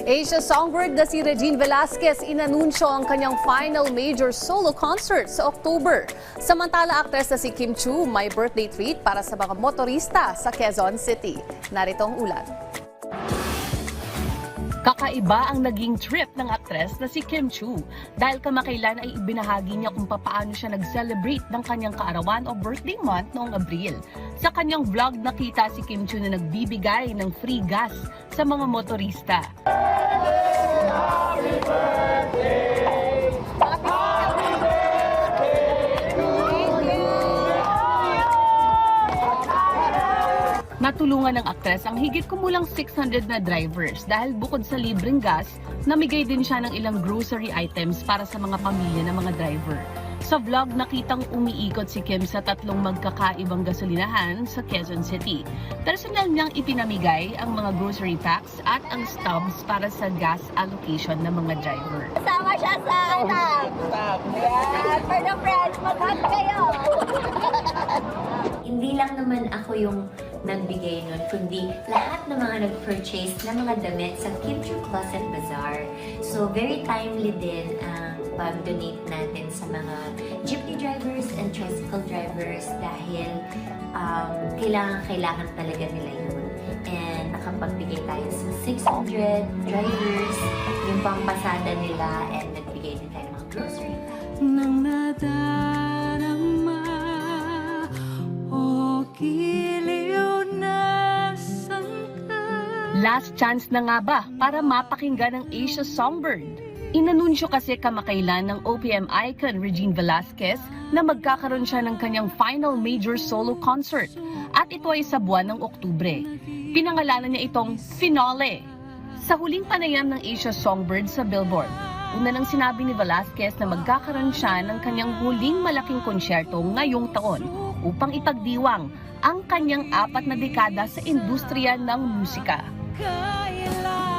Asia songbird na si Regine Velasquez inanunsyo ang kanyang final major solo concert sa October. Samantala, aktres na si Kim Chiu may birthday treat para sa mga motorista sa Quezon City. Narito ang ulat. Kakaiba ang naging trip ng aktres na si Kim Chiu dahil kamakailan ay ibinahagi niya kung paano siya nag-celebrate ng kanyang kaarawan o birthday month noong Abril. Sa kanyang vlog, nakita si Kim Chiu na nagbibigay ng free gas sa mga motorista. Natulungan ng aktres ang higit kumulang 600 na drivers dahil bukod sa libreng gas, namigay din siya ng ilang grocery items para sa mga pamilya ng mga driver. Sa vlog, nakitang umiikot si Kim sa tatlong magkakaibang gasolinahan sa Quezon City. Personal niyang ipinamigay ang mga grocery packs at ang stubs para sa gas allocation ng mga driver. Kasama siya sa anak. Yan, for the friends, mag-hug kayo. Hindi lang naman ako yung nagbigay nun, kundi lahat ng mga nag-purchase ng mga damit sa Kim Chiu Closet Bazaar. So, very timely din ang pag-donate natin sa mga jeepney drivers and tricycle drivers dahil kailangan talaga nila yun. And nakapagbigay tayo sa 600 drivers, yung pampasada nila, and nagbigay din tayo ng mga grocery. Nang nadarama o giliw na sangka. Last chance na nga ba para mapakinggan ang Asia songbird? Inanunsyo kasi kamakailan ng OPM icon Regine Velasquez na magkakaroon siya ng kanyang final major solo concert at ito ay sa buwan ng Oktubre. Pinangalanan niya itong Finale. Sa huling panayam ng Asia songbird sa Billboard, una nang sinabi ni Velasquez na magkakaroon siya ng kanyang huling malaking konsyerto ngayong taon upang ipagdiwang ang kanyang 4 na dekada sa industriya ng musika. Kailan